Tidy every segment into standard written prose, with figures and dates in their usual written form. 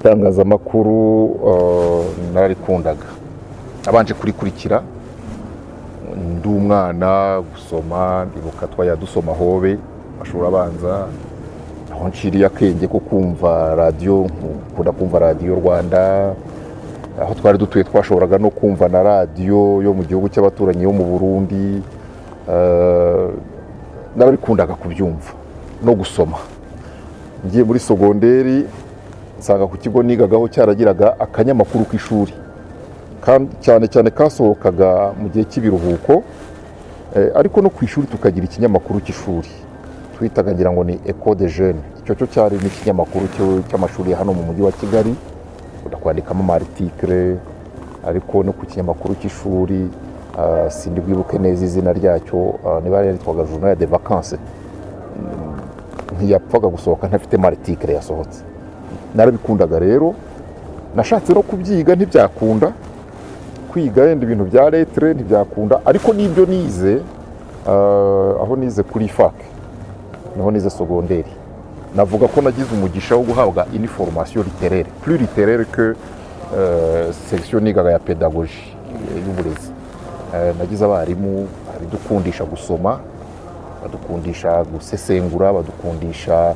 itangazamakuru narikundaga, abanje kurikurikira ndi umwana gusoma, ndibuka twajya dusoma Hobe amashuri abanza, aho nciriye akenge ko kumva radiyo, nkunda kumva radiyo Rwanda, aho twari dutuye twashoboraga no kumva na radiyo yo mu gihugu cy'abaturanyi yo mu Burundi. Narabikundaga kubyumva no gusoma. Ngiye muri sogonderi nsanga ku kigo nigagaho cyaragiraga akanyamakuru k'ishuri, cyane cyane kasohokaga mu gihe cy'ibiruhuko, ariko no ku ishuri tukagira ikinyamakuru cy'ishuri twitaga ngira ngo ni Eco des Jeunes. Icyo cyo cyari n'ikinyamakuru cy'amashuri hano mu mujyi wa Kigali, udakwandikamo amartikle, ariko no ku kinyamakuru cy'ishuri sindi bwibuke neza izina ryacyo, niba yaritwaga Journal de Vacances, ntiyapfaga gusohoka ntafite amartikle yasohotse. Narabikundaga rero, nashatse no kubyiga ntibyakunda, kwiga yenda ibintu bya lettre ntibyakunda, ariko n'ibyo nize aho nize kuri fac, naho nize sogonderi, navuga ko nagize umugisha wo guhabwa une formation littéraire, plus littéraire que section nigaga ya pédagogie y'uburezi. Nagize abarimu badukundisha gusoma, badukundisha gusesengura, badukundisha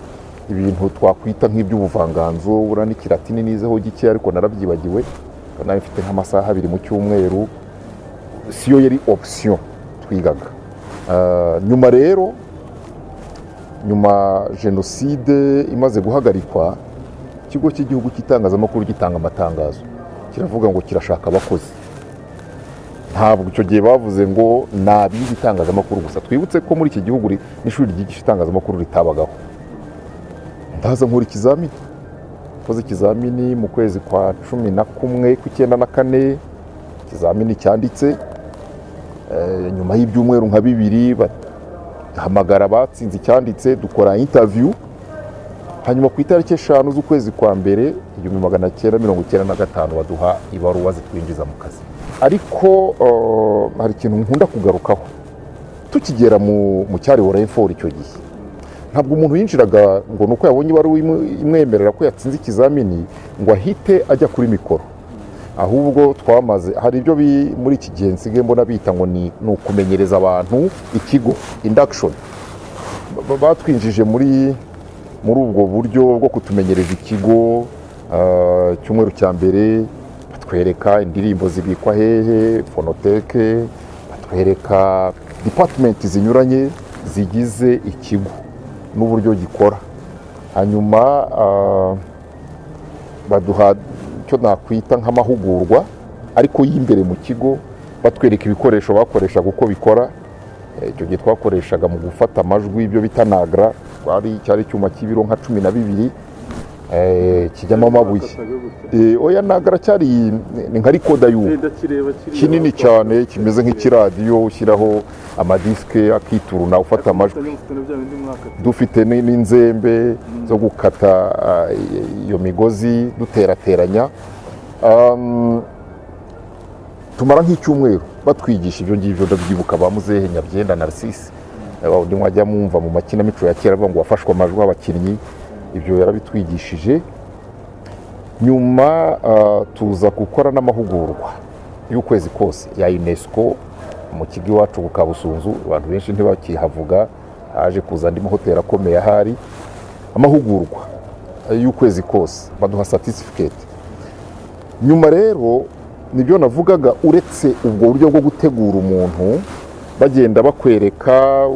ibintu twakwita nk'iby'ubuvanganzo, bura n'ikilatini nizeho gike ariko narabyibagiwe, nayo mfite nk'amasaha 2 mu cyumweru, siyo yari option twigaga. Nyuma rero, nyuma jenoside imaze guhagarikwa, ikigo cy'igihugu cy'itangazamakuru gitanga amatangazo, kiravuga ngo kirashaka abakozi. Ntabwo icyo gihe bavuze ngo nabize itangazamakuru gusa. Twibutse ko muri iki gihugu n'ishuri ryigisha itangazamakuru ritabagaho. Ndaza nkora ikizamini, koze ikizamini mu kwezi kwa 11 ku 94, ikizamini cyanditse. Nyuma y'ibyumweru nka 2 bahamagara batsinze icyanditse, dukora interview. Hanyuma ku itariki 5 z'ukwezi kwa mbere 1995 baduha ibaruwa zitwinjiza mu kazi. Ariko hari ikintu nkunda kugarukaho, tukigera mu cyari Orenfort icyo gihe, ntabwo umuntu yinjiraga ngo nuko yabonye ibaruwa imwemerera ko yatsinze ikizamini ngo ahite ajya kuri mikoro. Ahubwo twamaze, hari ibyo muri iki gihe nsigaye mbona bita ngo ni ukumenyereza abantu ikigo, induction. Batwinjije muri ubwo buryo bwo kutumenyereza ikigo. Cyumweru cya mbere batwereka indirimbo zibikwa hehe, fonoteke, batwereka department zinyuranye zigize ikigo n'uburyo gikora. Hanyuma baduha icyo nakwita nk'amahugurwa ariko y'imbere mu kigo, batwereka ibikoresho bakoreshaga uko bikora. Icyo gihe twakoreshaga mu gufata amajwi ibyo bita nagra, cyari icyuma cy'ibiro nka 12 kijyamo amabuye. Oya nagra cyari ni nka rikoda kinini cyane, kimeze nk'ikiradiyo ushyiraho amadiske akituruna ufata amajwi. Dufite n'inzembe zo gukata iyo migozi duterateranya. Tumara nk'icyumweru batwigisha ibyo ngibyo. Ndabyibuka ba Muzehe Nyabyenda Narcisse, bawundi mwajya mwumva mu makinamico ya kera bavuga ngo wafashwe amajwi abakinnyi, ibyo yarabitwigishije. Nyuma tuza gukora n'amahugurwa y'ukwezi kose ya UNESCO mu kigo iwacu ku Kabusunzu. Abantu benshi ntibakihavuga, haje kuza andi mahoteli akomeye ahari. Amahugurwa y'ukwezi kose baduha certificate. Nyuma rero nibyo navugaga, uretse ubwo buryo bwo gutegura umuntu, bagenda bakwereka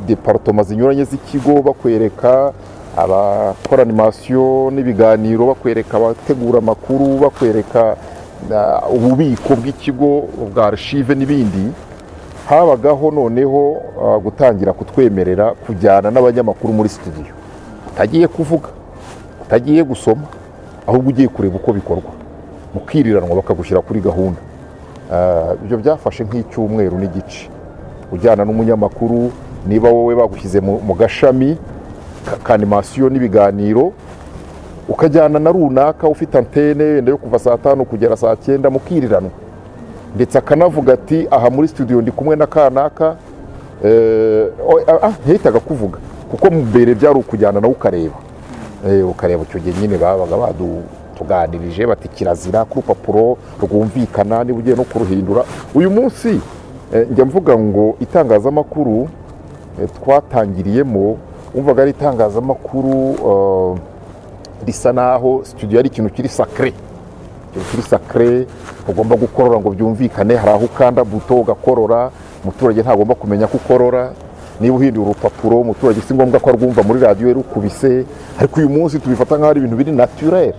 departement zinyuranye z'ikigo, bakwereka abakora animation n'ibiganiro, bakwereka abategura amakuru, bakwereka ububiko bw'ikigo bwa archive n'ibindi. Habagaho noneho gutangira kutwemerera kujyana n'abanyamakuru muri studio, utagiye kuvuga, utagiye gusoma, ahubwo ugiye kureba uko bikorwa, mukiriranwa bakagushyira kuri gahunda. Ibyo byafashe nk'icyumweru n'igice, ujyana n'umunyamakuru. Niba wowe bagushyize mu gashami k'animation n'ibiganiro, ukajyana na runaka ufite antene wenda yo kuva saa 5 kugera saa 9, mukiriranwa. Ndetse akanavuga ati aha muri studio ndi kumwe na kanaka, ntihitaga kuvuga kuko mbere byari ukujyana nawe ukareba. Ukareba icyo gihe nyine babaga batuganirije bati kirazira ku rupapuro rwumvikana niba ugiye no kuruhindura. Uyu munsi njya mvuga ngo itangazamakuru twatangiriyemo wumvaga ari itangazamakuru risa naho studio ari ikintu kiri sacré ugomba gukorora ngo byumvikane. Hari aho ukanda buto ugakorora, umuturage ntagomba kumenya ko ukorora. Niba uhindura urupapuro umuturage si ngombwa ko arwumva muri radiyo rukubise. Ariko uyu munsi tubifata nk'aho ari ibintu biri naturel.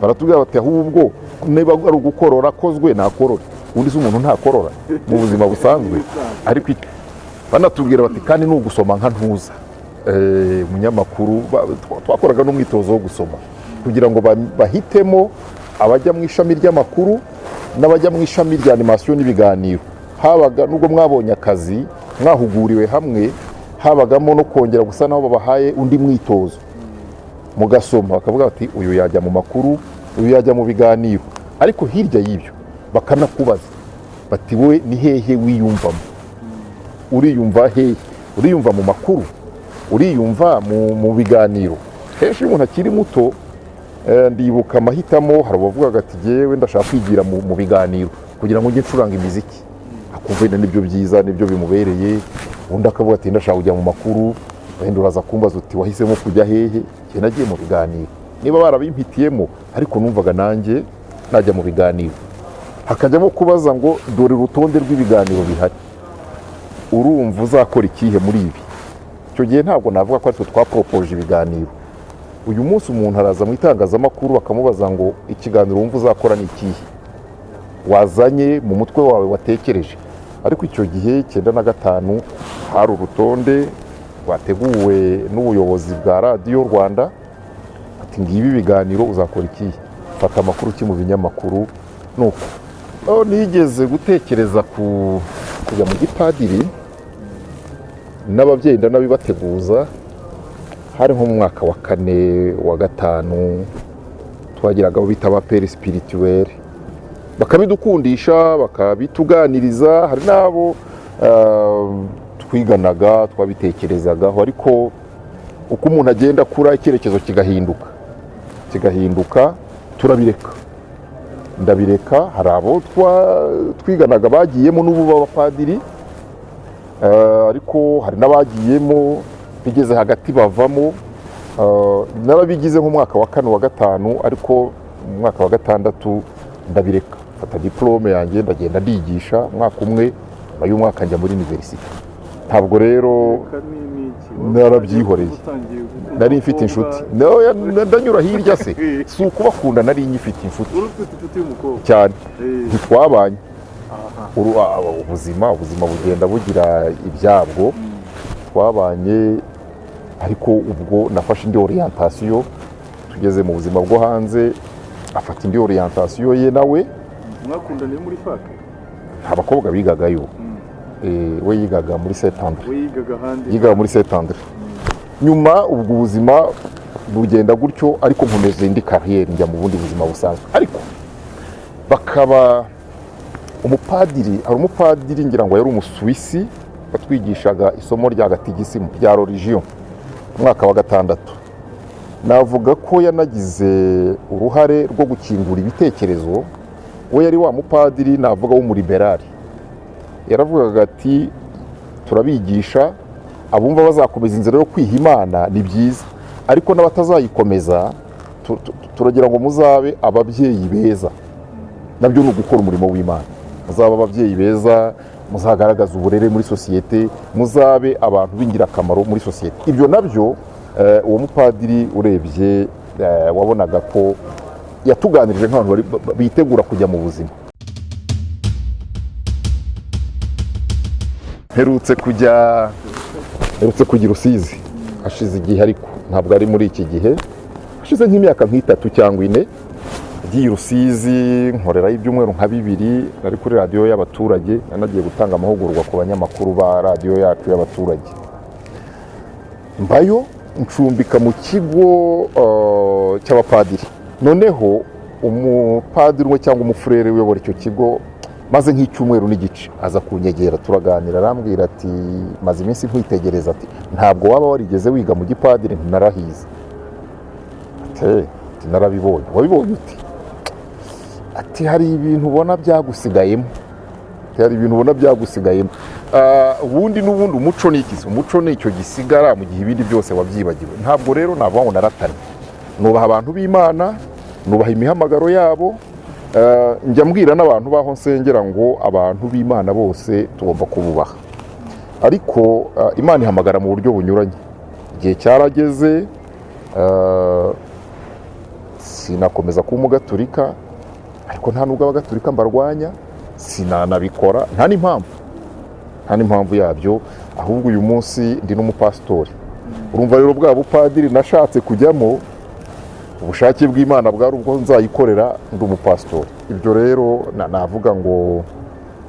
Baratubwira bati ahubwo niba ari ugukorora akozwe nakorore, undi se umuntu ntakorora mu buzima busanzwe. Ariko banatubwira bati kandi ni ugusoma nka ntuza. Umunyamakuru twakoraga n'umwitozo wo gusoma kugira ngo bahitemo abajya mu ishami ry'amakuru n'abajya mu ishami rya animation n'ibiganiro. Habaga nubwo mwabonye akazi mwahuguriwe hamwe, habagamo no kongera gusa naho babahaye undi mwitozo mugasoma, bakavuga bati uyu yajya mu makuru, uyu yajya mu biganiro. Ariko hirya y'ibyo bakanakubaza bati we ni hehe wiyumvamo, uriyumva hehe, uriyumva mu makuru, uriyumva mu biganiro. Henshi umuntu akiri muto ndibuka amahitamo, hari abavugaga ati yewe ndashaka kwigira mu biganiro kugira ngo njye ncuranga imiziki, akumva nibyo byiza nibyo bimubereye. Undi akavuga ati ndashaka kujya mu makuru, wenda uraza kumbaza uti wahisemo kujya hehe. Njye nagiye mu biganiro, niba barabimpitiyemo ariko numvaga nanjye najya mu biganiro. Hakajyamo kubaza ngo dore urutonde rw'ibiganiro bihari, urumva uzakora ikihe muri ibi? Icyo gihe ntabwo navuga ko aritwe twaporopoje ibiganiro. Uyu munsi umuntu araza mu itangazamakuru bakamubaza ngo ikiganiro wumva uzakora ni ikihe, wazanye mu mutwe wawe watekereje. Ariko icyo gihe 95 hari urutonde rwateguwe n'ubuyobozi bwa radiyo Rwanda, ati ngibi ibiganiro uzakora ikihe, fata amakuru ki mu binyamakuru. Nuko nigeze gutekereza kujya mu gipadiri n'ababyeyi ndanabibateguza. Hari nko mu mwaka wa 4 wa 5 twagiraga abo bita abaperi spirituel, bakabidukundisha bakabituganiriza. Hari nabo twiganaga twabitekerezagaho, ariko uko umuntu agenda akura icyerekezo kigahinduka turabireka, ndabireka. Hari abo twiganaga bagiyemo n'ubu b'abapadiri, ariko hari n'abagiyemo bigeze hagati bavamo. Narabigize nk'umwaka wa 4 wa 5, ariko mu mwaka wa 6 ndabireka, mfata diplome yanjye ndagenda ndigisha umwaka umwe, nyuma y'umwaka njya muri university. Ntabwo rero narabyihoreye, nari mfite inshuti ndanyura hirya se si ukubakunda, nari nyifite inshuti cyane, ntitwabanye. Ubuzima bugenda bugira ibyabwo, twabanye. Ariko ubwo nafashe indi orientation, tugeze mu buzima bwo hanze afata indi orientation ye nawe. Mwakundaniye muri fac? Abakobwa bigagayo, we yigaga muri Saint-André. We yigaga handi? Yigaga muri Saint-André. Nyuma ubwo ubuzima bugenda gutyo, ariko nkomeze indi carrière njya mu bundi buzima busanzwe. Ariko bakaba umupadiri, hari umupadiri ngira ngo yari umusuwisi batwigishaga isomo rya gatigisimu rya religion umwaka wa 6. Navuga ko yanagize uruhare rwo gukingura ibitekerezo. We yari wa mupadiri navuga w'umuriberali, yaravugaga ati turabigisha abumva bazakomeza inzira yo kwiha Imana ni byiza, ariko n'abatazayikomeza turagira ngo muzabe ababyeyi beza. Nabyo ni ugukora umurimo w'Imana, muzaba ababyeyi beza, muzagaragaza uburere muri sosiyete, muzabe abantu b'ingirakamaro muri sosiyete. Ibyo nabyo uwo mupadiri urebye wabonaga ko yatuganirije nk'abantu bitegura kujya mu buzima. Herutse kujya Rusizi hashize igihe, ariko ntabwo ari muri iki gihe, hashize nk'imyaka 3 cyangwa 4. Agiye Rusizi nkorerayo ibyumweru nka 2, nari kuri radiyo y'abaturage, nanagiye gutanga amahugurwa ku banyamakuru ba radiyo yacu y'abaturage. Mbayo ncumbika mu kigo cy'abapadiri. Noneho umupadiri umwe cyangwa umufurere uyobora icyo kigo maze nk'icyumweru n'igice aza kunyegera, turaganira, arambwira ati maze iminsi nkwitegereza, ati ntabwo waba warigeze wiga mu gipadiri? Narahize. ati narabibonye. Wabibonye uti? Ati hari ibintu ubona byagusigayemo, ubundi n'ubundi umuco ni iki? Umuco ni icyo gisigara mu gihe ibindi byose wabyibagiwe. Ntabwo rero navuga ngo naratanye, nubaha abantu b'Imana, nubaha imihamagaro yabo. Njya mbwira n'abantu baho nsengera ngo abantu b'Imana bose tugomba kububaha, ariko Imana ihamagara mu buryo bunyuranye. Igihe cyarageze, sinakomeza kuba umugaturika, ariko nta nubwo abagatulika mbarwanya, sinanabikora, nta n'impamvu yabyo. Ahubwo uyu munsi ndi n'umupasitori. Urumva rero bwa bupadiri nashatse kujyamo, ubushake bw'Imana bwari ubwo nzayikorera ndi umupasitori. Ibyo rero navuga ngo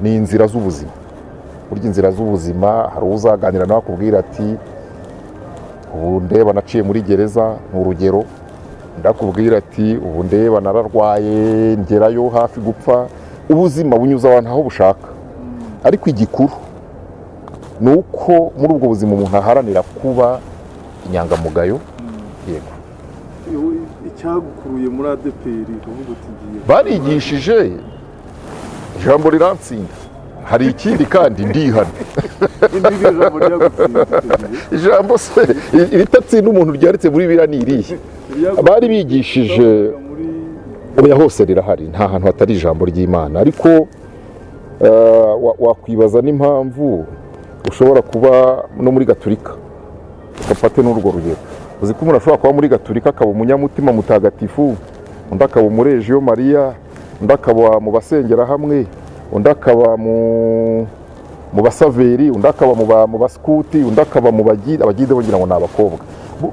ni inzira z'ubuzima. Burya inzira z'ubuzima, hari uzaganira nawe akubwira ati ubu ndeba naciye muri gereza, ni urugero. Ndakubwira ati ubu ndeba nararwaye ngerayo hafi gupfa. Ubuzima bunyuza abantu aho bushaka, ariko igikuru ni uko muri ubwo buzima umuntu aharanira kuba inyangamugayo. Yego, icyagukuruye muri ADPR uvuga uti ngiye, barigishije ijambo riransinda. Hari ikindi kandi ndihana. Ijambo se iritatsinda umuntu ryaritse muri biriya ni irihe? Bari bigishije oya, hose rirahari, nta hantu hatari ijambo ry'Imana. Ariko wakwibaza n'impamvu ushobora kuba no muri Gatulika, ugafate n'urwo rugero. Uzi ko umuntu ashobora kuba muri Gatulika akaba umunyamutima mutagatifu, undi akaba umurejiyo Mariya, undi akaba mu basengera hamwe, undi akaba mu basaveri, undi akaba mu baskuti, undi akaba mu abagide bagira ngo ni abakobwa.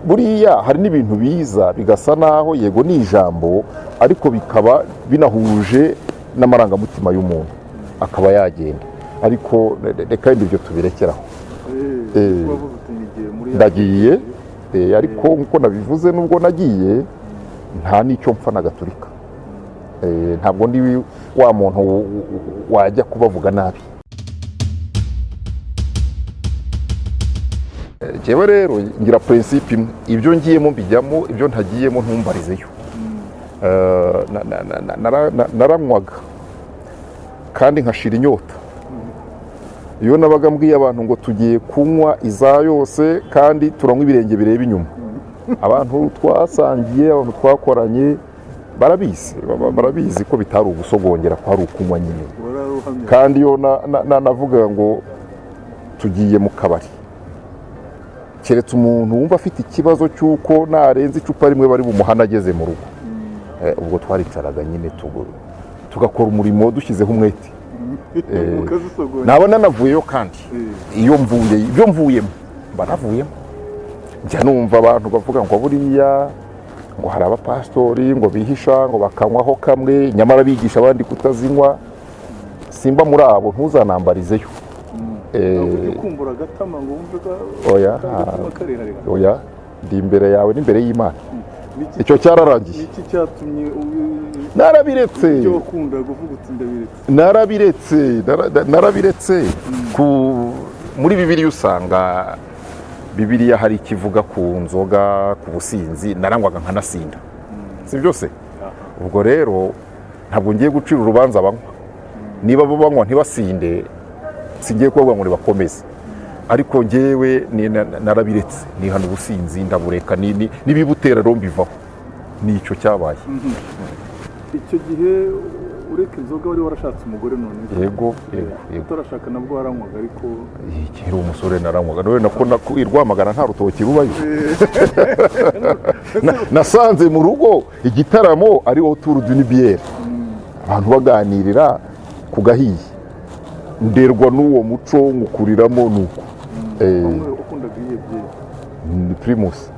Buriya hari n'ibintu biza bigasa naho yego ni ijambo, ariko bikaba binahuje n'amarangamutima y'umuntu, akaba yagenda. Ariko reka ibyo tubirekeraho. Ndagiye, ariko nkuko nabivuze, nubwo nagiye nta n'icyo mpfa na Gatulika. Ntabwo ndi wa muntu wajya kubavuga nabi. Jewe rero ngira principe imwe, ibyo ngiyemo mbijyamo, ibyo ntagiyemo ntumbarizeyo. Naranywaga kandi nkashira inyota. Iyo nabaga mbwiye abantu ngo tugiye kunywa iza yose kandi turanywa ibirenge bireba inyuma, abantu twasangiye, abantu twakoranye barabizi ko bitari ugusogongera, ko hari ukunywa nyine. Kandi iyo navuga ngo tugiye mu kabari, keretse umuntu wumva afite ikibazo cy'uko narenze icupa rimwe bari bumuhana ageze mu rugo, ubwo twaricaraga nyine tugakora umurimo dushyizeho umwete. Nabona navuyeyo, kandi ibyo mvuyemo mba navuyemo. Njya numva abantu bavuga ngo buriya ngo hari abapasitori ngo bihisha ngo bakanywaho kamwe, nyamara bigisha abandi kutazinywa. Simba muri abo, ntuzanambarizeyo. kumbura agatama ngo wumve oya, ndi imbere yawe n'imbere y'Imana. Icyo cyararangiye. Iki cyatumye narabiretse. Icyo wakunda kuvuga uti ndabiretse. Narabiretse. Muri Bibiliya usanga Bibiliya hari ikivuga ku nzoga, ku businzi. Narangwaga nkanasinda, si byose. Ubwo rero ntabwo ngiye gucira urubanza banywa. Niba bo banywa ntibasinde, singiye kuvuga ngo bakomeze. Ariko ngewe narabiretse, nihana ubusinzi ndabureka, n'ibibutera rero mbivaho. Nicyo cyabaye. Icyo gihe ureka inzoga wari warashatse umugore none? Yego. Utarashaka nabwo waranywaga? Ariko nkiri umusore naranywaga, none nako irwamagana nta rutoki rubayo. Nasanze mu rugo igitaramo ari autour d'une bière, abantu baganirira ku gahiye. Nderwa n'uwo muco ngukuriramo nuko. Ukundaga iyihe byeri? Ni Primus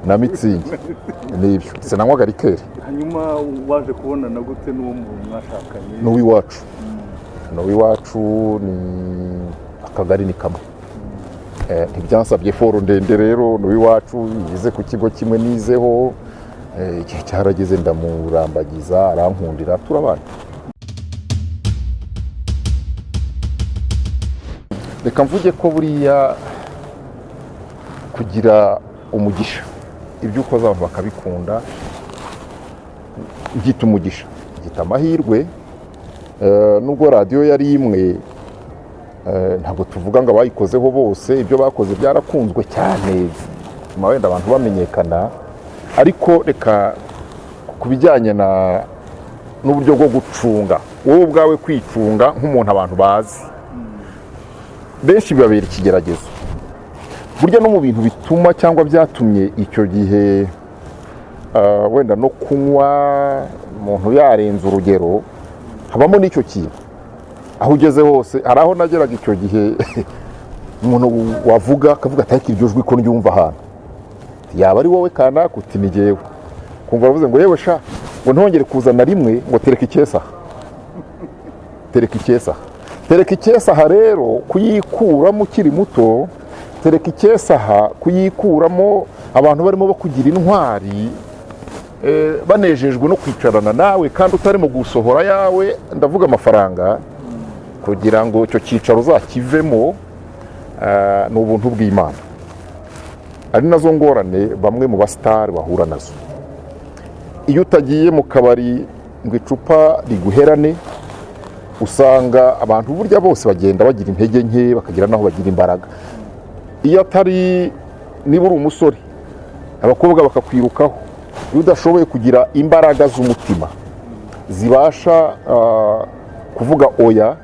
na Mitsingi n'ibyo. Sinanywaga rikeri. Hanyuma waje kubonana gute n'uwo mwashakanye? N'uwiwacu ni akagari ni kamwe. Ntibyansabye foro ndende rero. N'uwiwacu yize ku kigo kimwe nizeho, igihe cyarageze ndamurambagiza, arankundira, turabana. Reka mvuge ko buriya kugira umugisha, ibyo ukoze abantu bakabikunda, ngita umugisha, ngita amahirwe. Nubwo radiyo yari imwe, ntabwo tuvuga ngo abayikozeho bose ibyo bakoze byarakunzwe cyane, bituma wenda abantu bamenyekana, ariko reka ku bijyanye n'uburyo bwo gucunga, wowe ubwawe kwicunga nk'umuntu abantu bazi, benshi bibabera ikigeragezo. Burya no mu bintu bituma cyangwa byatumye icyo gihe wenda no kunywa umuntu yarenza urugero, habamo n'icyo kintu. Aho ugeze hose, hari aho nageraga icyo gihe umuntu wavuga akavuga ati iryo jwi ko ndyumva ahantu, yaba ari wowe kanaka, uti ni jyewe. Kumva aravuze ngo yewe sha, ngo ntongere kuzana rimwe, ngo tereka icyesa aha, tereka icyesa aha. Tereka icyesa aha rero kuyikuramo ukiri muto, tereka icyesa aha kuyikuramo abantu barimo bakugira intwari, banejejwe no kwicarana nawe kandi utarimo gusohora yawe, ndavuga amafaranga, kugira ngo icyo cyicaro uzakivemo, ni ubuntu bw'Imana. Ari nazo ngorane bamwe mu basitari bahura nazo. Iyo utagiye mu kabari ngo icupa riguherane, usanga abantu burya bose bagenda bagira intege nke, bakagira naho bagira imbaraga. Iyo atari, niba uri umusore, abakobwa bakakwirukaho. Iyo udashoboye kugira imbaraga z'umutima zibasha kuvuga oya,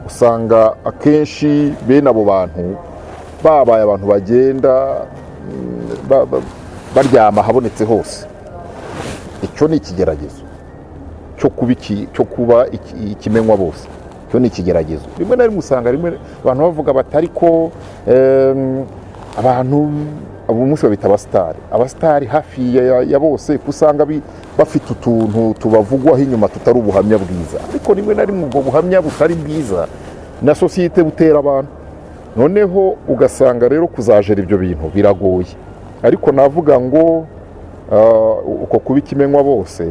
usanga akenshi bene abo bantu babaye abantu bagenda baryama habonetse hose. Icyo ni ikigeragezo cyo kuba ikimenywa bose. Icyo ni ikigeragezo. Rimwe na rimwe usanga abantu bavuga bati ariko abantu abo munsi babita abasitari. Abasitari hafi ya bose usanga bafite utuntu tubavugwaho inyuma tutari ubuhamya bwiza, ariko rimwe na rimwe ubwo buhamya butari bwiza na sosiyete butera abantu. Noneho ugasanga rero kuzajera ibyo bintu biragoye. Ariko navuga ngo uko kuba ikimenywa bose,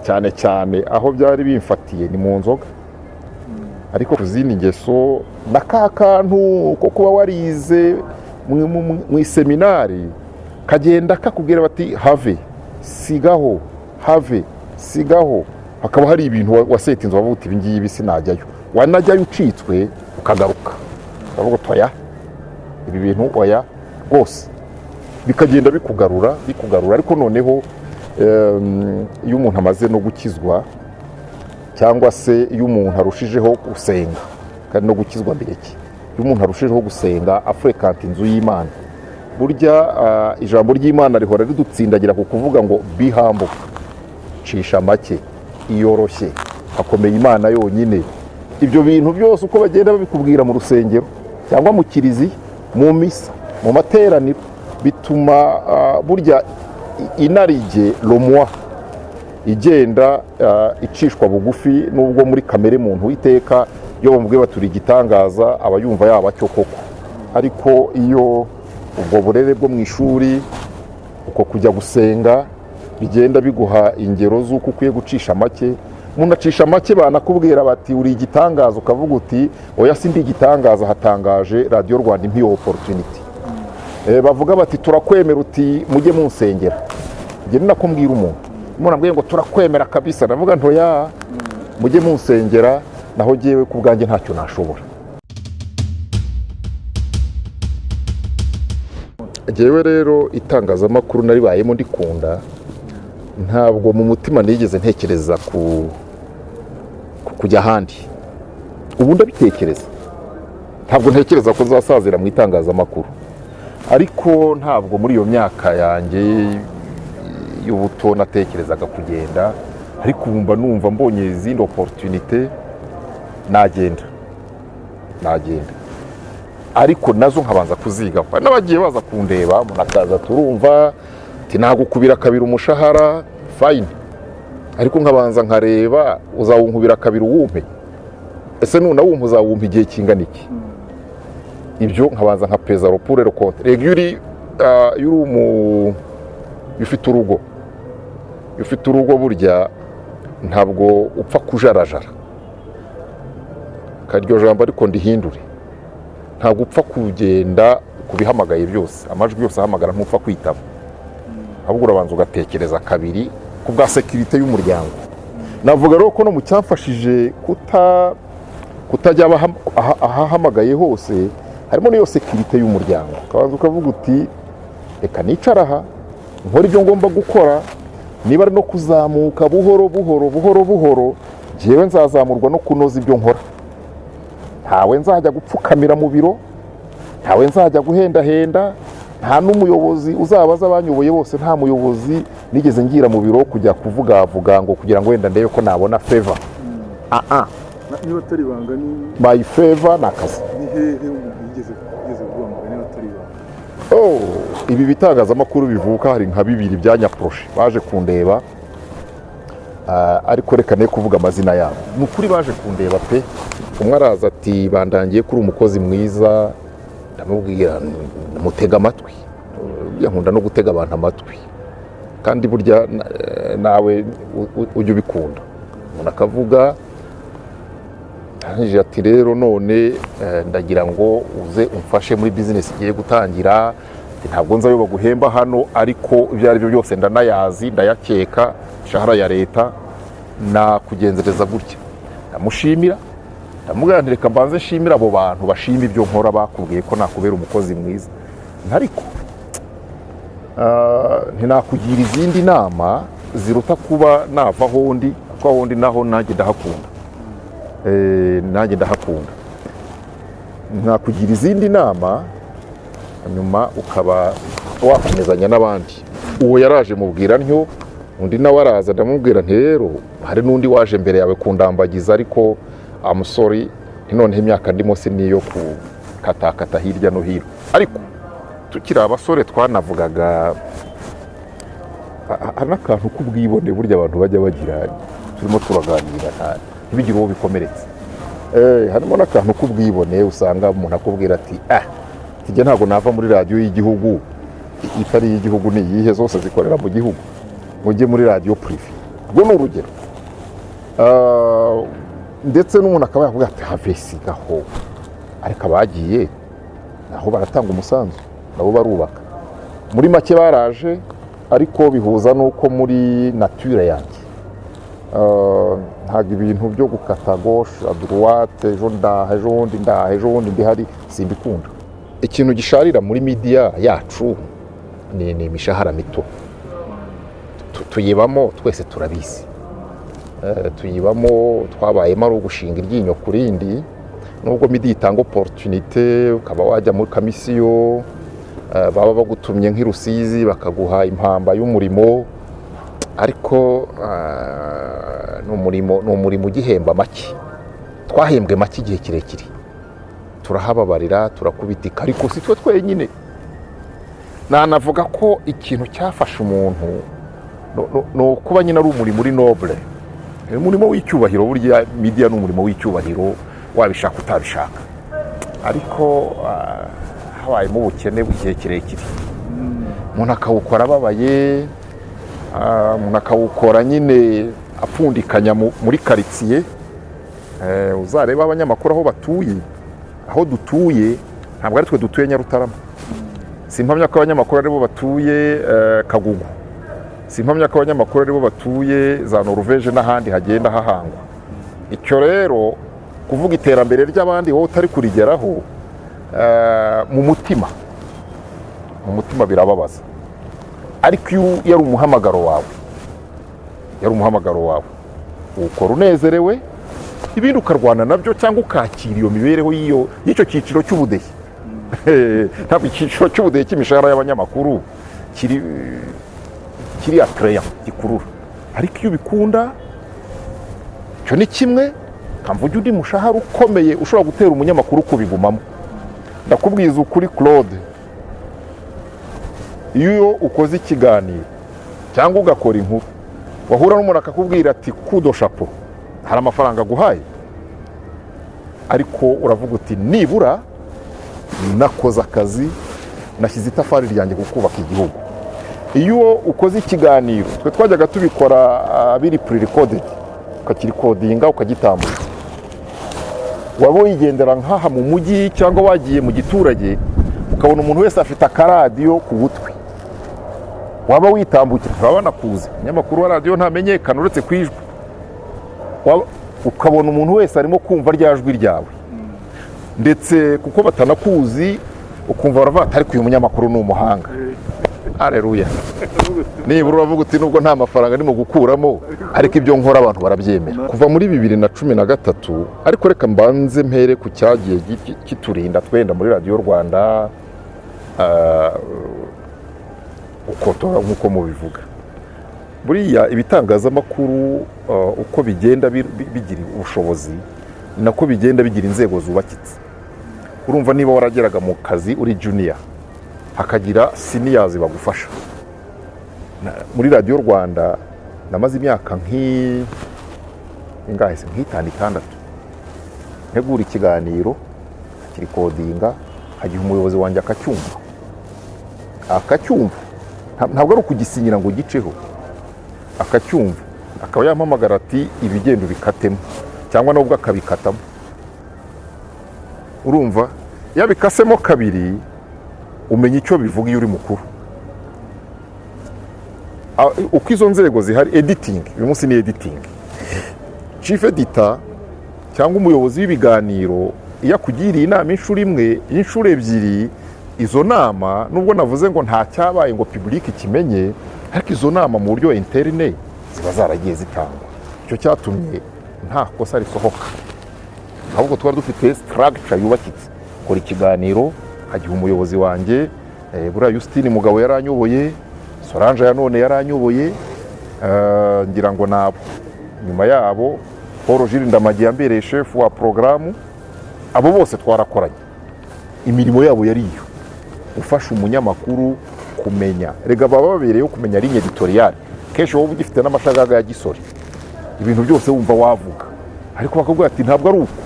cyane cyane aho byari bimfatiye ni mu nzoga. Ariko ku zindi ngeso na ka kantu ko kuba warize mu iseminari kagenda kakubwira bati have sigaho, have sigaho, hakaba hari ibintu wasetinze wavuga uti ibi ngibi sinajyayo, wanajyayo ucitswe ukagaruka ukavuga toya ibi bintu oya rwose, bikagenda bikugarura. Ariko noneho iyo umuntu amaze no gukizwa, cyangwa se iyo umuntu arushijeho gusenga, kandi no gukizwa mbere ki, iyo umuntu arushijeho gusenga afrekanta inzu y'Imana, burya ijambo ry'Imana rihora ridutsindagira ku kuvuga ngo be humble, cisha make, iyoroshye, hakomeye Imana yonyine. Ibyo bintu byose uko bagenda babikubwira mu rusengero cyangwa mu kiliziya, mu misa, mu materaniro, bituma burya inarijye romwa igenda icishwa bugufi. Nubwo muri kamere muntu witeka iyo bamubwiye baturi igitangaza aba yumva yaba cyo koko, ariko iyo ubwo burere bwo mu ishuri, uko kujya gusenga, bigenda biguha ingero z'uko ukwiye gucisha make. Umuntu acisha make, banakubwira bati uri igitangaza, ukavuga uti oya sindi igitangaza, hatangaje radiyo Rwanda impiye opportunity. Bavuga bati turakwemera, uti mujye munsengera. Njye ni nako mbwira umuntu ambwiye ngo turakwemera kabisa, ndavuga ntoya mujye munsengera, naho jyewe ku bwanjye ntacyo nashobora. Jyewe rero itangazamakuru naribayemo ndikunda, ntabwo mu mutima nigeze ntekereza kujya ahandi. Ubu ndabitekereza, ntabwo ntekereza ko nzasazira mu itangazamakuru, ariko ntabwo muri iyo myaka yanjye y'ubuto natekerezaga kugenda. Ariko ubu numva mbonye izindi opportunité nagenda, ariko nazo nkabanza kuziga. N'abagiye baza kundeba munakaza turumva ati nagukubira kabiri umushahara fine, ariko nkabanza nkareba uzawunkubira kabiri uwumpe, ese nuna wumpa uzawumpa igihe kingana iki. Ibyo nkabanza nka peza ropure contre yuri ufite urugo burya ntabwo upfa kujarajara. Karyo jambo ariko ndihindure, ntabwo upfa kugenda kubihamagaye byose, amajwi yose ahamagara ntupfa kwitaba, ahubwo urabanza ugatekereza kabiri ku bwa sekirite y'umuryango. Navuga rero ko no mu cyamfashije kutajya ahahamagaye hose harimo n'iyo sekirite y'umuryango. Ukabanza ukavuga uti reka nicara aha nkora ibyo ngomba gukora, niba ari no kuzamuka buhoro buhoro njyewe nzazamurwa no kunoza ibyo nkora. Ntawe nzajya gupfukamira mu biro, ntawe nzajya guhendahenda, nta n'umuyobozi uzabaza abanyoboye bose, nta muyobozi nigeze ngira mu biro kujya kuvuga ngo kugira ngo wenda ndebe ko nabona favor. Niba atari ibanga ni my favor ni akazi. ni hehe yigeze kuvuga niba atari ibanga? Ibi bitangazamakuru bivuka hari nka bibiri bya nyaproshe baje kundeba, ariko reka ne kuvuga amazina yabo. Ni ukuri baje kundeba pe. Umwe araza ati bandangiye kuri umukozi mwiza, ndamubwira mutega amatwi, nkunda no gutega abantu amatwi, kandi burya nawe ujya ubikunda. Umuntu akavuga ati rero none ndagira ngo uze umfashe muri business igiye gutangira, ntabwo nzayoba guhemba hano, ariko ibyo ari byo byose ndanayazi, ndayakeka, ishahara ya leta nakugenzereza gutya. Ndamushimira, ndamubwira nti reka mbanze nshimira abo bantu bashima ibyo nkora, bakubwiye ko nakubera umukozi mwiza, ariko ntinakugira izindi nama ziruta kuba nava aho ndi, kuko aho ndi naho nanjye ndahakunda. Nakugira izindi nama hanyuma ukaba wakomezanya n'abandi. Uwo yaraje mubwira ntyo, undi nawe araza ndamubwira nti rero hari n'undi waje mbere yawe kundambagiza, ariko amusori noneho imyaka ndimo si niyo kukatakata hirya no hino. Ariko tukiri abasore twanavugaga hari n'akantu k'ubwibone burya abantu bajya bagira, turimo turaganira ntibigire uwo bikomeretse. Harimo n'akantu k'ubwibone, usanga umuntu akubwira ati tujya ntabwo nava muri radiyo y'igihugu, itari iy'igihugu ni iyihe, zose zikorera mu gihugu, ngo ujye muri radiyo purive. Ubwo ni urugero. Ndetse n'umuntu akaba yavuga ati have sigaho, ariko abagiye naho baratanga umusanzu, nabo barubaka. Muri make baraje, ariko bihuza n'uko muri nature yanjye ntabwo ibintu byo gukata gauche à droite, ejo ndaha ejo bundi ndihari, simbikunda. Ikintu gisharira muri media yacu ni imishahara mito. Tuyibamo twese turabizi, tuyibamo twabayemo ari ugushinga iryinyo ku rindi. Nubwo media itanga opportunité, ukaba wajya muri kamisiyo, baba bagutumye nk'irusizi bakaguha impamba y'umurimo, ariko ni umurimo ugihemba make. Twahembwe make igihe kirekire, turahababarira, turakubitika, ariko si twe twenyine. Nanavuga ko ikintu cyafasha umuntu no kuba nyine ari umurimo uri noble, umurimo w'icyubahiro. Burya media ni umurimo w'icyubahiro, wabishaka utabishaka, ariko habayemo ubukene bw'igihe kirekire. Umuntu akawukora ababaye, umuntu akawukora nyine apfundikanya muri karitsiye. Uzareba abanyamakuru aho batuye, aho dutuye ntabwo ari twe dutuye Nyarutarama. Simpamya ko abanyamakuru aribo batuye Kagugu, simpamya ko abanyamakuru aribo batuye za Norvege n'ahandi hagenda hahangwa. Icyo rero kuvuga iterambere ry'abandi wowe utari kurigeraho, mu mutima birababaza. Ariko iyo yari umuhamagaro wawe, ukora unezerewe, ibindi ukarwana nabyo, cyangwa ukakira iyo mibereho y'icyo cyiciro cy'ubudehe. Ntabwo icyiciro cy'ubudehe cy'imishahara y'abanyamakuru kiri atreya, gikurura. Ariko iyo ubikunda, cyo ni kimwe. Kamvuga undi mushahara ukomeye ushobora gutera umunyamakuru kubigumamo. Ndakubwiza ukuri Claude, iyo ukoze ikiganiro cyangwa ugakora inkuru, wahura n'umuntu akakubwira ati kudo chapeau, hari amafaranga aguhaye, ariko uravuga uti nibura nakoze akazi, nashyize itafari ryanjye kukubaka igihugu. Iyo ukoze ikiganiro, twe twajyaga tubikora biri pre-recorded, ukakirikodinga ukagitambuka, waba wigendera nk'aha mu mujyi cyangwa wagiye mu giturage, ukabona umuntu wese afite akaradiyo ku gutwi, waba witambukira baba banakuzi, umunyamakuru wa radiyo ntamenyekana uretse ku ijwi, ukabona umuntu wese arimo kumva rya jwi ryawe, ndetse kuko batanakuzi ukumva baravuga ati ariko uyu munyamakuru ni umuhanga. Aleluya. Nibura uravuga uti nubwo nta mafaranga ndimo gukuramo ariko ibyo nkora abantu barabyemera. Kuva muri 2013, ariko reka mbanze mpere ku cyagiye kiturinda twenda muri radiyo Rwanda ukotora nk'uko mubivuga. Buriya ibitangazamakuru uko bigenda bigira ubushobozi nako bigenda bigira inzego zubakitse. Urumva niba warageraga mu kazi uri junior hakagira seniors bagufasha. Muri radiyo Rwanda namaze imyaka ingahise nk'itanu ntegura ikiganiro akirikodinga, hagiye umuyobozi wanjye akacyumva ntabwo ari ukugisinyira ngo giceho, akacyumva akaba yampamagara ati ibigendo bikatemo, cyangwa nubwo akabikatamo. Urumva yabikasemo kabiri umenya icyo bivuga iyo uri mukuru. Uko izo nzego zihari, editing, uyu munsi ni editing, chief editor cyangwa umuyobozi w'ibiganiro iyo akugiriye inama inshuro imwe, inshuro ebyiri, izo nama nubwo navuze ngo nta cyabaye ngo public kimenye, ariko izo nama mu buryo interne ziba zaragiye zitangwa. Icyo cyatumye nta kosa risohoka, ahubwo twari dufite structure yubakitse. Kora ikiganiro hagiye umuyobozi wanjye, buriya Justine Mugabo yaranyoboye, Solange ya none yaranyoboye, ngira ngo nabo nyuma yabo Paul Gilles Ndamage yambereye chef wa programme. Abo bose twarakoranye, imirimo yabo yari iyo ufasha umunyamakuru kumenya, rega baba babereyeho kumenya ligne editoriale. Kesho wowe ugifite n'amashagaga ya gisore, ibintu byose wumva wavuga, ariko bakubwira ati ntabwo ari uko.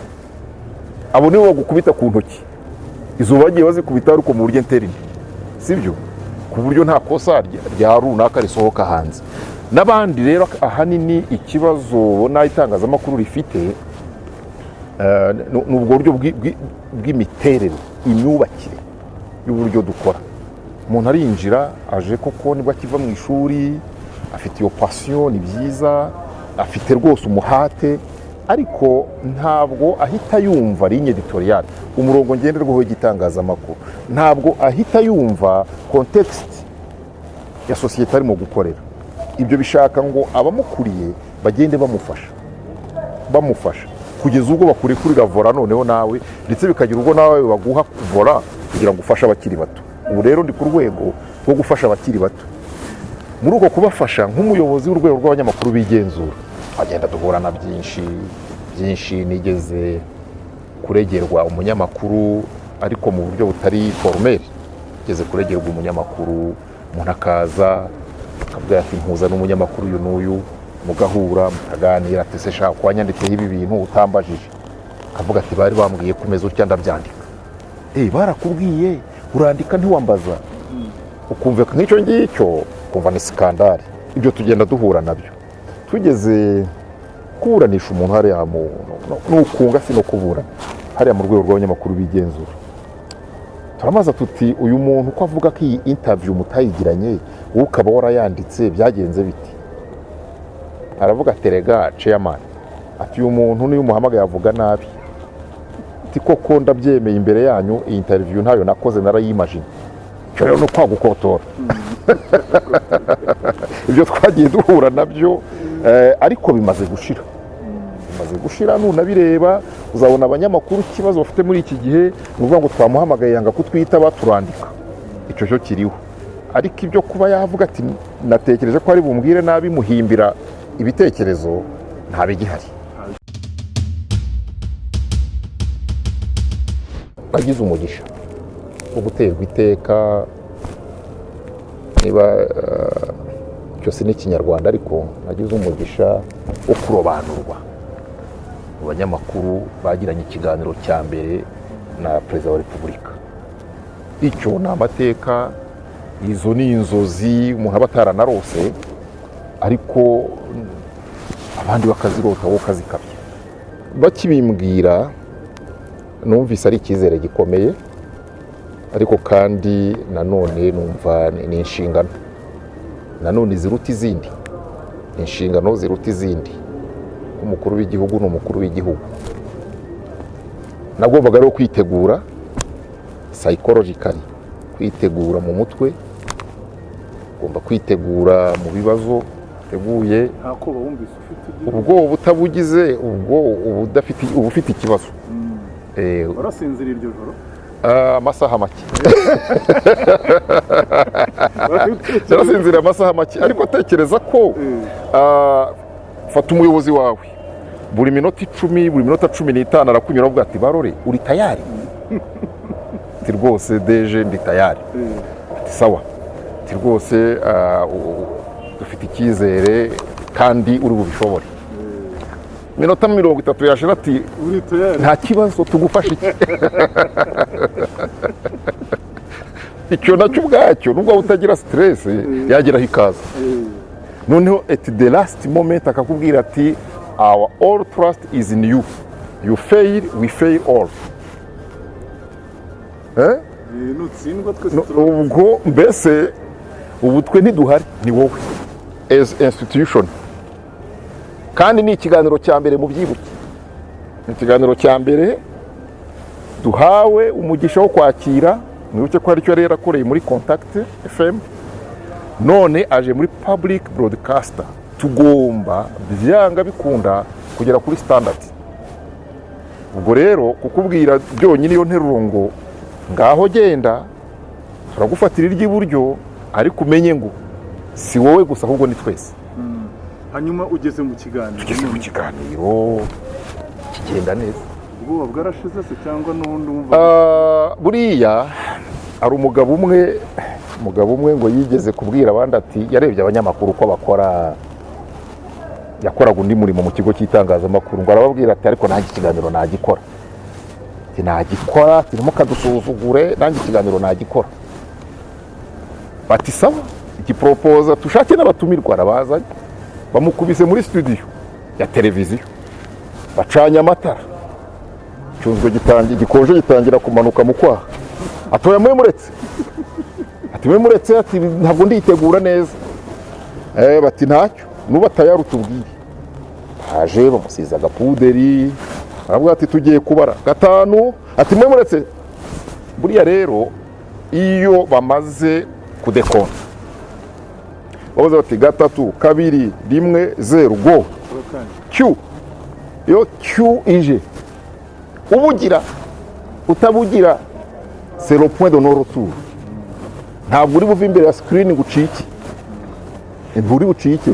Abo nibo bagukubita ku ntoki, izo bagiye bazikubita ariko mu buryo interne, sibyo, ku buryo nta kosa rya runaka risohoka hanze. N'abandi rero ahanini ikibazo n'itangazamakuru rifite n'ubwo buryo bw'imiterere, imyubakire y'uburyo dukora. Umuntu arinjira aje koko nibwo akiva mu ishuri, afite iyo passion, ni byiza, afite rwose umuhate, ariko ntabwo ahita yumva ligne editoriale, umurongo ngenderwaho w'igitangazamakuru, ntabwo ahita yumva context ya societe arimo gukorera. Ibyo bishaka ngo abamukuriye bagende bamufasha kugeza ubwo bakurekurira vora noneho nawe, ndetse bikagira ubwo nawe baguha vora kugira ngo ufashe abakiri bato. Ubu rero ndi ku rwego rwo gufasha abakiri bato. Muri uko kubafasha nk'umuyobozi w'urwego rw'abanyamakuru bigenzura, agenda duhura na byinshi. Nigeze kuregerwa umunyamakuru ariko mu buryo butari formel, nigeze kuregerwa umunyamakuru, umuntu akaza akavuga ati mpuza n'umunyamakuru uyu n'uyu, mugahura mukaganira, ati se shaka kwanyanditseho ibi bintu utambajije, akavuga ati bari bambwiye kumeza utya ndabyandika. Barakubwiye urandika ntiwambaza, ukumva nk'icyo ngicyo kumva ni skandale. Ibyo tugenda duhura nabyo. Tugeze kuburanisha umuntu hariya n'ukunga si no kubura hariya mu rwego rw'abanyamakuru bigenzura, turamaza tuti uyu muntu ko avuga ko iyi interview mutayigiranye wowe ukaba warayanditse byagenze biti? Aravuga terega chairman, ati uyu muntu niyo umuhamagaye avuga nabi, ati koko ndabyemeye imbere yanyu, iyi interview ntayo nakoze narayimagine. Cyo rero no kwagukotora. Ibyo twagiye duhura nabyo, ariko bimaze gushira nunabireba uzabona abanyamakuru ikibazo bafite muri iki gihe nuvuga ngo twamuhamagaye yanga kutwitaba turandika, icyo cyo kiriho. Ariko ibyo kuba yavuga ati natekereje ko ari bumbwire nabi muhimbira ibitekerezo, nta bigihari. Nagize umugisha wo guterwa iteka, niba cyose ni Kinyarwanda, ariko nagize umugisha wo kurobanurwa mu banyamakuru bagiranye ikiganiro cya mbere na Perezida wa Repubulika. Icyo ni amateka, izo ni inzozi umuntu aba ataranarose, ariko abandi bakazirota wowe ukazikabya. Bakibimbwira numvise ari icyizere gikomeye, ariko kandi nanone numva ni inshingano nanone ziruta izindi, inshingano ziruta izindi. Umukuru w'igihugu ni umukuru w'igihugu. Nagombaga rero kwitegura psychologically, kwitegura mu mutwe, ugomba kwitegura mu bibazo teguye. nta koba wumvise ufite Ubwo utabugize ubwo uba ufite ikibazo. warasinzira iryo joro Amasaha make narasinzira amasaha make, ariko tekereza ko fata umuyobozi wawe buri minota 10 buri minota 15 arakunyura avuga ati Barore uri tayari? Ati rwose deje ndi tayari. Ati sawa, ati rwose dufite icyizere kandi uri bubishobore. Minota 30 yashira ati uri tayari, nta kibazo tugufasha iki. Icyo nacyo ubwacyo nubwo utagira stress yageraho ikaza. Noneho at the last moment akakubwira ati our all trust is in you, you fail we fail all. nutsindwa twese Ubwo mbese ubu twe ntiduhari, ni wowe as institution. Kandi ni ikiganiro cya mbere mu byibuke, ni ikiganiro cya mbere duhawe umugisha wo kwakira. Mwibuke ko hari icyo yari yarakoreye muri Contact FM, none aje muri public broadcaster. Tugomba byanga bikunda kugera kuri standard. Ubwo rero kukubwira byonyine iyo nteruro ngo ngaho genda turagufatira iry'iburyo, ariko umenye ngo si wowe gusa ahubwo ni twese. hanyuma ugeze mu kiganiro, Tugeze mu kiganiro kigenda neza. ubwoba bwarashize se cyangwa n'ubundi wumva Buriya ari umugabo umwe ngo yigeze kubwira abandi ati yarebye abanyamakuru uko bakora, yakoraga undi murimo mu kigo cy'itangazamakuru, ngo arababwira ati ariko nanjye ikiganiro nagikora. Ati nagikora, kirimo kadusuzugure, nanjye ikiganiro nagikora. Bati sawa, igiporopoza tushake n'abatumirwa. Arabazanye, bamukubise muri studio ya televiziyo, bacanye amatara, cyunzwe gikonje gitangira kumanuka mu kwaha. Atoya mwe muretse, ati mwe muretse, ati ntabwo nditegura neza. Bati ntacyo, nuba tayari utubwire. Haje bamusiza agapuderi, aravuga ati tugiye kubara 5. Ati mwe muretse. Buriya rero iyo bamaze kudekonta bavuze bati 3 2 1 0 go Q. Iyo Q ije ubugira utabugira c'est le point de non retour. Ntabwo uri buva imbere ya screen gucike, nturi bucike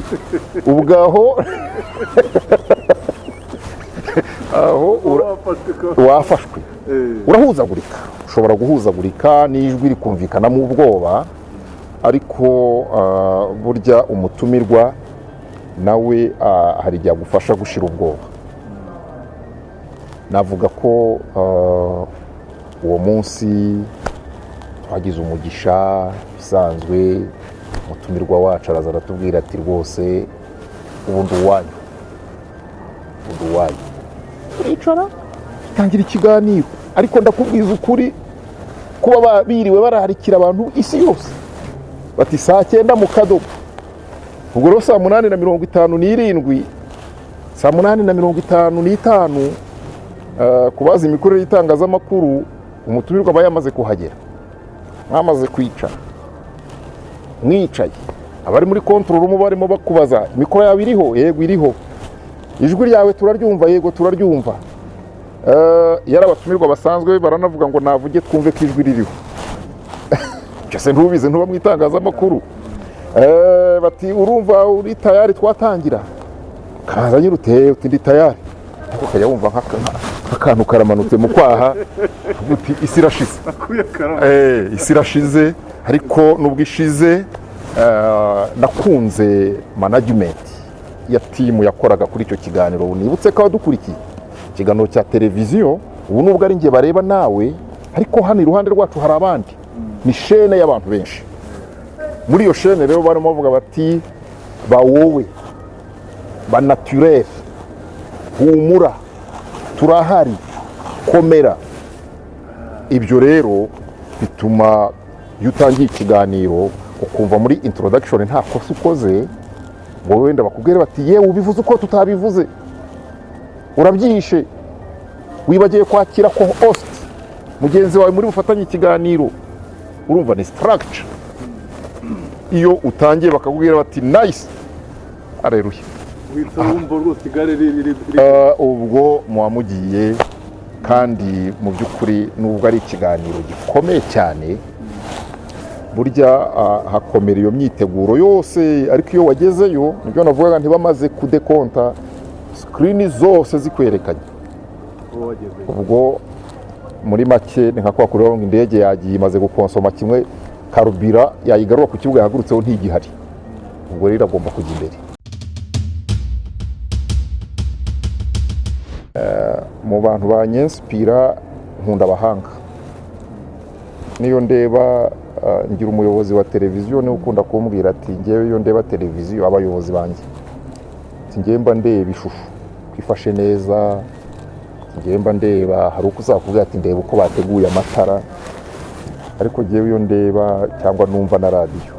ubwaho aho wafashwe, urahuzagurika, ushobora guhuzagurika n'ijwi rikumvikana mu ubwoba. Ariko burya umutumirwa nawe hari igihe agufasha gushira ubwoba. Navuga ko uwo munsi twagize umugisha bisanzwe. Umutumirwa wacu araza aratubwira ati rwose ubundi uwanyu, turicara tangira ikiganiro. Ariko ndakubwiza ukuri, kuba biriwe bararikira abantu isi yose bati saa 9 mu kadogo. Ubwo rero saa 8:57 saa 8:55 kubaza imikorere y'itangazamakuru, umutumirwa aba yamaze kuhagera. Mwamaze kwicara, mwicaye, abari muri control room barimo bakubaza imikoro yawe iriho? Yego iriho. Ijwi ryawe turaryumva? Yego turaryumva. Yarabatumirwa basanzwe baranavuga ngo navuge twumve ko ijwi ririho. Cyase ntubize ntuba mu itangazamakuru. Bati urumva uri tayari twatangira? Kaza nyirute uti ndi tayari. Ariko kajya wumva nk'akantu karamanutse mu kwaha, uti isi irashize. Isi irashize. Ariko nubwo ishize, nakunze management ya timu yakoraga kuri icyo kiganiro. Nibutse ko dukurikiye ikiganiro cya televiziyo, ubu nubwo ari nge bareba nawe, ariko hano iruhande rwacu hari abandi. Ni shene y'abantu benshi. Muri iyo shene rero barimo bavuga bati ba wowe, ba naturel, humura, turahari, komera. Ibyo rero bituma iyo utangiye ikiganiro ukumva muri introduction nta kosa ukoze ngo wenda bakubwire bati yewe ubivuze uko tutabivuze, urabyihishe, wibagiye kwakira ko host mugenzi wawe muri bufatanye ikiganiro. Urumva ni structure. Iyo utangiye bakakubwira bati nice, areruye, uhita wumva rwose igare riri ubwo muwamugiye. Kandi mu by'ukuri nubwo ari ikiganiro gikomeye cyane, burya hakomera iyo myiteguro yose, ariko iyo wagezeyo nibyo navugaga, ntibamaze kudekonta screen zose zikwerekanye. Ubwo muri make ni nka kwa kuri ngo indege yagiye imaze gukonsoma kimwe, karubira yayigarura ku kibuga yahagurutseho ntigihari. Ubwo rero agomba kujya imbere. Mu bantu banyenspira nkunda abahanga. Niyo ndeba ngira umuyobozi wa televiziyo niwe ukunda kumbwira ati ngewe iyo ndeba televiziyo abayobozi banjye, ati ngewe mba ndeba ishusho kwifashe neza, ngewe mba ndeba hari uko uzakubwira ati ndeba uko bateguye amatara, ariko ngewe iyo ndeba cyangwa numva na radiyo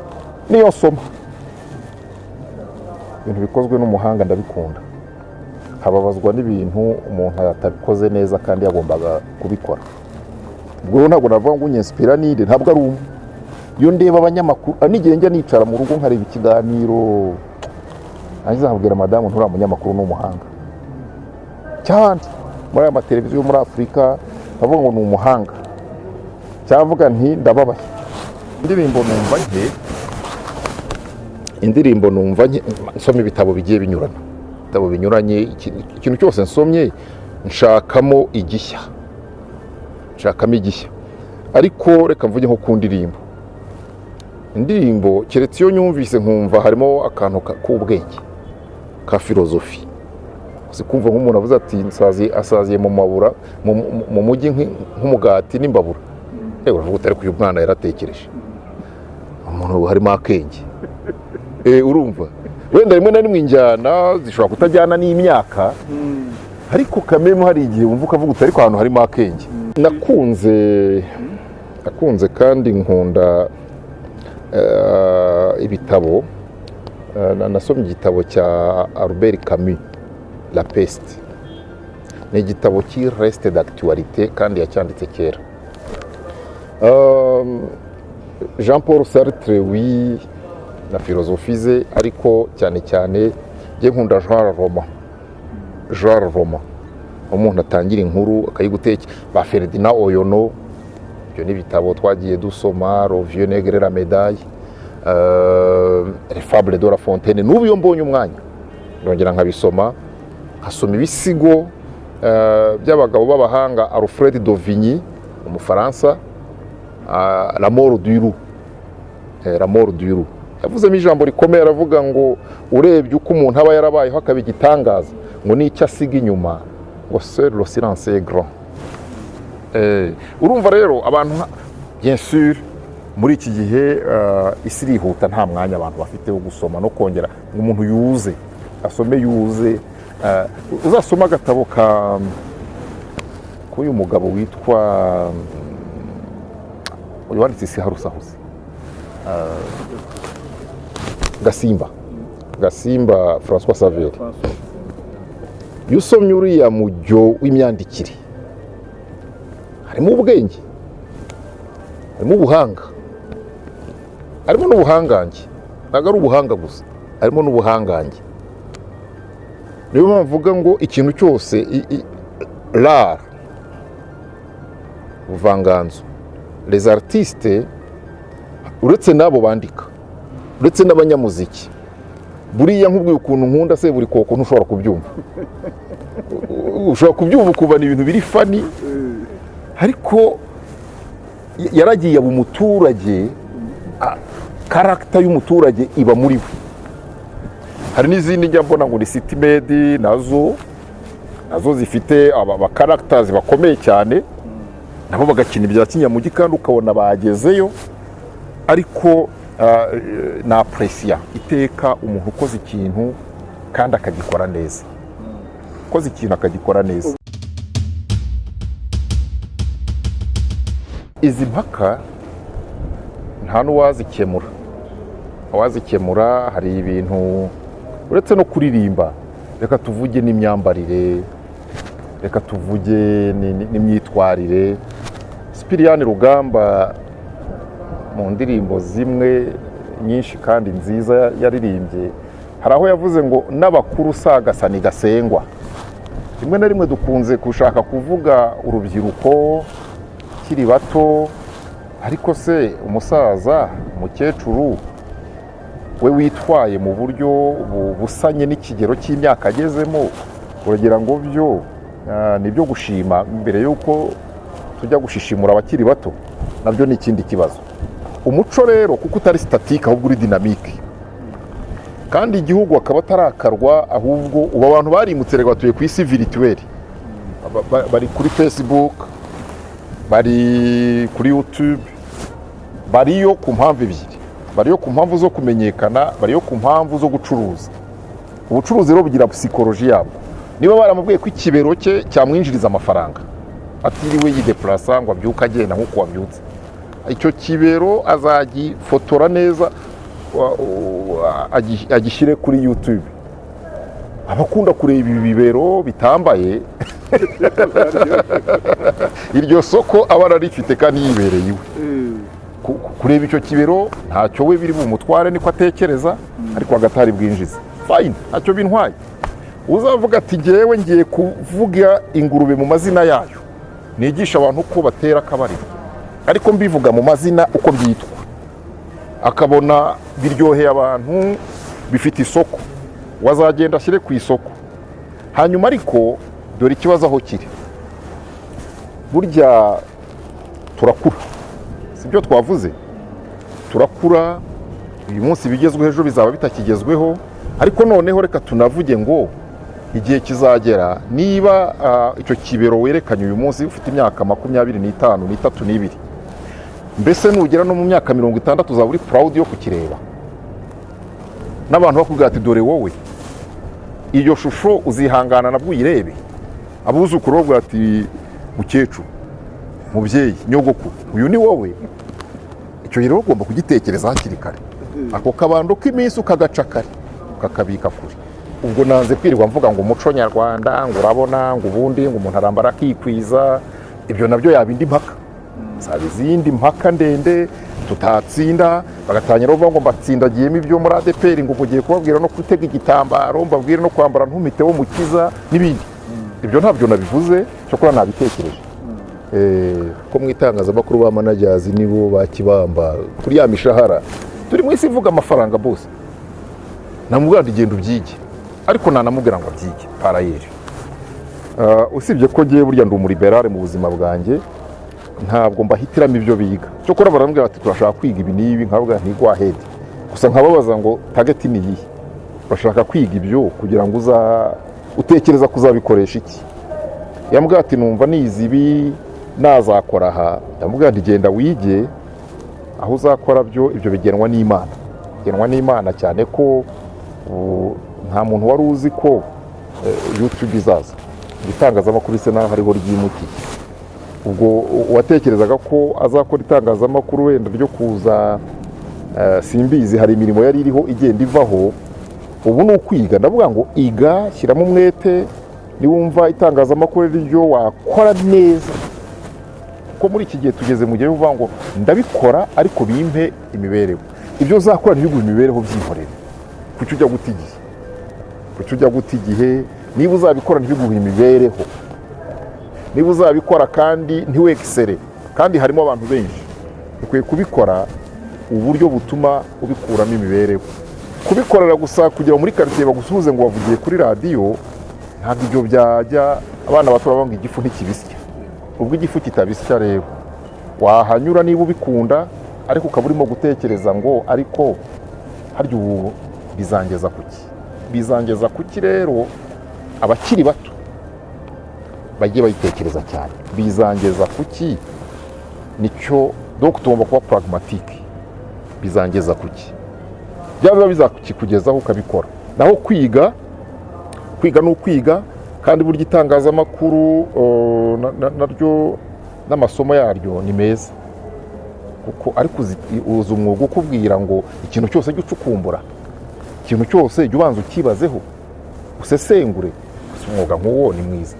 niyo soma ibintu bikozwe n'umuhanga ndabikunda. Hababazwa n'ibintu umuntu atabikoze neza kandi yagombaga kubikora. Ubwo ntabwo navuga ngo unyinspira ninde, ntabwo ari umwe. Iyo ndeba abanyamakuru, n'igihe njya nicara mu rugo nkareba ikiganiro, azabwira madamu nturi umunyamakuru n'umuhanga cyane muri aya mateleviziyo muri Afurika, bavuga ngo ni umuhanga, cyavuga nti ndababaye. Indirimbo numva nke nsoma ibitabo bigiye binyurana, ibitabo binyuranye, ikintu cyose nsomye nshakamo igishya, ariko reka mvuge nko ku ndirimbo. Indirimbo keretse iyo nyumvise nkumva harimo akantu k'ubwenge ka filozofi, sikumva nk'umuntu avuze ati asaziye mu mabura mu mujyi nk'umugati n'imbabura, rero uravuga utari kuyu mwana yaratekereje, umuntu harimo akenge. Urumva wenda rimwe na rimwe injyana zishobora kutajyana n'imyaka, ariko kameme hari igihe wumva ukavuga utari ko ahantu harimo akenge. Nakunze kandi nkunda ibitabo. Nasomye igitabo cya Albert Camus, La Peste. Ni igitabo qui reste d'actualité kandi yacyanditse kera. Jean Paul Sartre na filozofi ze, ariko cyane cyane nge nkunda genre roman. Umuntu atangira inkuru akayiguteka, ba Ferdinand Oyono, ibyo ni bitabo twagiye dusoma, Le Vieux Nègre et la Médaille, Les Fables de La Fontaine. N'ubu iyo mbonye umwanya ndongera nkabisoma, nkasoma ibisigo by'abagabo b'abahanga, Alfred Dovigny umufaransa, La Mort du Loup. Yavuzemo ijambo rikomeye, aravuga ngo urebye uko umuntu aba yarabayeho akaba igitangaza, ngo n'icyo asiga inyuma, ngo seul le silence est grand. Urumva rero abantu bien sûr muri iki gihe isi irihuta, nta mwanya abantu bafite wo gusoma no kongera ngo umuntu yuze asome yuze. Uzasoma agatabo k'uyu mugabo witwa wanditse isi harusahuze, Gasimba François Xavier. Iyo usomye uriya mujyo w'imyandikire, harimo ubwenge, harimo ubuhanga, harimo n'ubuhangange. Ntabwo ari ubuhanga gusa, harimo n'ubuhangange. Niyo mpamvu mvuga ngo ikintu cyose, l'art, ubuvanganzo, les artistes, uretse n'abo bandika, uretse n'abanyamuziki, buriya nkubwiye ukuntu nkunda se buri koko ntushobora kubyumva. Ushobora kubyumva ukubana ibintu biri fani, ariko yaragiye aba umuturage, karakita y'umuturage iba muri we. Hari n'izindi njya mbona ngo ni City Made, nazo zifite abakarakitazi bakomeye cyane, nabo bagakina ibya kinyamujyi kandi ukabona bagezeyo. Ariko na apresiya iteka umuntu ukoze ikintu kandi akagikora neza, Izi mpaka nta n'uwazikemura, wazikemura. Hari ibintu uretse no kuririmba, reka tuvuge n'imyambarire, reka tuvuge n'imyitwarire. Sipiriyani Rugamba mu ndirimbo zimwe nyinshi kandi nziza yaririmbye, hari aho yavuze ngo n'abakuru sagasa ntigasengwa. Rimwe na rimwe dukunze gushaka kuvuga urubyiruko kiri bato, ariko se umusaza, umukecuru we witwaye mu buryo busanye n'ikigero cy'imyaka agezemo, uragira ngo byo ni byo gushima mbere y'uko tujya gushishimura abakiri bato? Nabyo ni ikindi kibazo. Umuco rero kuko utari statique ahubwo uri dynamique, kandi igihugu akaba atarakarwa, ahubwo ubu abantu barimutse rero batuye ku isi virtuelle, bari kuri Facebook, bari kuri YouTube, bariyo ku mpamvu ebyiri: bariyo ku mpamvu zo kumenyekana, bariyo ku mpamvu zo gucuruza. Ubucuruzi rero bugira psychologie yabwo. Niba baramubwiye ko ikibero cye cyamwinjiriza amafaranga, atiriwe yideplasa ngo abyuka agenda nk'uko wabyutse, icyo kibero azagifotora neza agishyire kuri YouTube. Abakunda kureba ibi bibero bitambaye iryo soko aba ararifite kandi yibereye iwe. Kureba icyo kibero ntacyo we biri bumutware, niko atekereza, ariko agatari bwinjiza fine, ntacyo bintwaye. Uzavuga ati jyewe ngiye kuvuga ingurube mu mazina yayo, nigisha abantu uko batera akabariro, ariko mbivuga mu mazina uko byitwa, akabona biryoheye abantu, bifite isoko, wazagenda ashyire ku isoko. Hanyuma ariko dore ikibazo aho kiri, burya turakura, sibyo twavuze? Turakura, uyu munsi bigezweho ejo bizaba bitakigezweho, ariko noneho reka tunavuge ngo igihe kizagera, niba icyo kibero werekanye uyu munsi ufite imyaka 25, 32, mbese nugera no mu myaka 60 uzaba uri proud yo kukireba, n'abantu bakubwira ati dore wowe iyo shusho uzihangana nabwo uyirebe. Abuzukuru bavuga ati mukecuru, mubyeyi, nyogokuru, uyu ni wowe. Icyo rero ugomba kugitekereza hakiri kare, ako kabando k'iminsi ukagaca kare, ukakabika kure. Ubwo nanze kwirirwa mvuga ngo umuco nyarwanda, ngo urabona, ngo ubundi ngo umuntu arambara akikwiza. Ibyo nabyo yaba indi mpaka, zaba izindi mpaka ndende tutatsinda, bagatangira bavuga ngo mbatsindagiyemo ibyo muri ADPR, ngo mugiye kubabwira no gutega igitambaro, mbabwire no kwambara ntumiteho mukiza n'ibindi. Ibyo ntabyo nabivuze, cyo kora nabitekereje. Ko mu itangazamakuru ba managers nibo bakibamba kuri ya mishahara. Turi mu isi ivuga amafaranga bose, namubwira igenda ubyige, ariko nanamubwira ngo abyige parayeri. Usibye ko ngiye burya ndi umuriberale mu buzima bwanjye, ntabwo mbahitiramo ibyo biga. Cyo kora barambwira bati turashaka kwiga ibi n'ibi, nkavuga nti go ahead, gusa nkababaza ngo target ni iyi, urashaka kwiga ibyo kugira ngo utekereza kuzabikoresha iki? Yambwira ati numva nizi ibi nazakora aha. Yambwira ati genda wige, aho uzakora byo ibyo bigenwa n'Imana, bigenwa n'Imana, cyane ko nta muntu wari uzi ko YouTube izaza, itangazamakuru ise naho hariho ryimutiye. Ubwo watekerezaga ko azakora itangazamakuru wenda ryo kuza, simbizi, hari imirimo yari iriho igenda ivaho. Ubu ni ukwiga, ndavuga ngo iga, shyiramo umwete, niwumva itangazamakuru ryo wakora neza, ko muri iki gihe tugeze mu gihe uvuga ngo ndabikora ariko bimpe imibereho. Ibyo uzakora ntibiguhe imibereho, byihorere. Kuki ujya guta igihe? Kuki ujya guta igihe? Niba uzabikora ntibiguhe imibereho, niba uzabikora kandi ntiwekisere, kandi harimo abantu benshi, ukwiye kubikora uburyo butuma ubikuramo imibereho. Kubikorera gusa kugira muri quartier bagusuhuze ngo wavugiye kuri radio, ntabwo ibyo byajya. Abana bato bavuga igifu ntikibisya. Ubwo igifu kitabisya rero wahanyura niba ubikunda, ariko ukaba urimo gutekereza ngo ariko harya ubu bizangeza kuki? Bizangeza kuki rero? Abakiri bato bagiye bayitekereza cyane, bizangeza kuki? Nicyo donc tugomba kuba pragmatique. Bizangeza kuki? Byaba bizakikugezaho ukabikora. Naho kwiga ni ukwiga, kandi burya itangazamakuru naryo n'amasomo yaryo ni meza. kuko ariko uzi umwuga ukubwira ngo ikintu cyose jya ucukumbura, ikintu cyose jya ubanza ukibazeho usesengure. Gusa umwuga nk'uwo ni mwiza.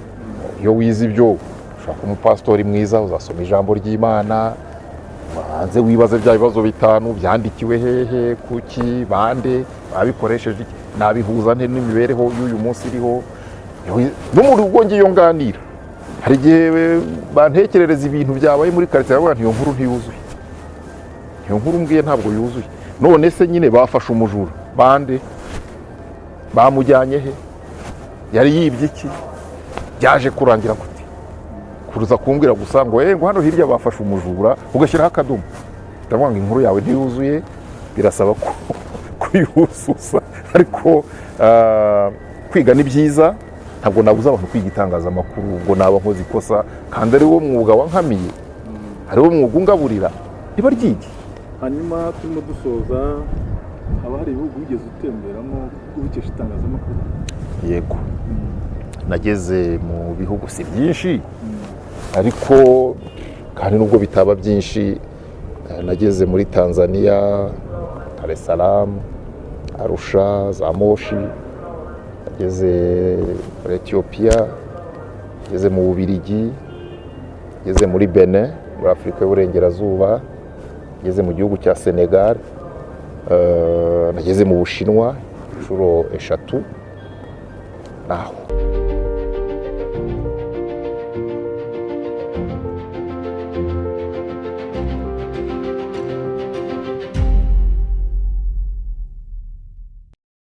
Iyo wize ibyo ushaka umupasitori mwiza, uzasoma ijambo ry'Imana, hanze wibaze bya bibazo bitanu byandikiwe hehe, kuki, bande, babikoresheje iki, nabihuza nte n'imibereho y'uyu munsi iriho. No mu rugo ngiyo nganira, hari igihe bantekerereza ibintu byabaye muri karitsiye, aravuga ntiyo nkuru ntiyuzuye, iyo nkuru mbwiye ntabwo yuzuye. None se nyine bafashe umujura, bande, bamujyanye he, yari yibye iki, byaje kurangira gute? Kuruza kumbwira gusa ngo ngo hano hirya bafashe umujura ugashyiraho akadomo, ndavuga ngo inkuru yawe ntiyuzuye, birasaba kuyuzuza. Ariko kwiga ni byiza, ntabwo nabuza abantu kwiga itangazamakuru ngo naba nkoze ikosa, kandi ari wo mwuga wankamiye, ari wo mwuga ungaburira, riba ryigi. Hanyuma turimo dusoza, haba hari ibihugu wigeze utemberamo ubikesha itangazamakuru? Yego, nageze mu bihugu si byinshi, ariko kandi nubwo bitaba byinshi, nageze muri Tanzania, Dar es Salaam, Arusha, za Moshi, nageze muri Ethiopia, nageze mu Bubiligi, nageze muri Benin muri Afurika y'Uburengerazuba, nageze mu gihugu cya Senegal, nageze mu Bushinwa inshuro 3. Naho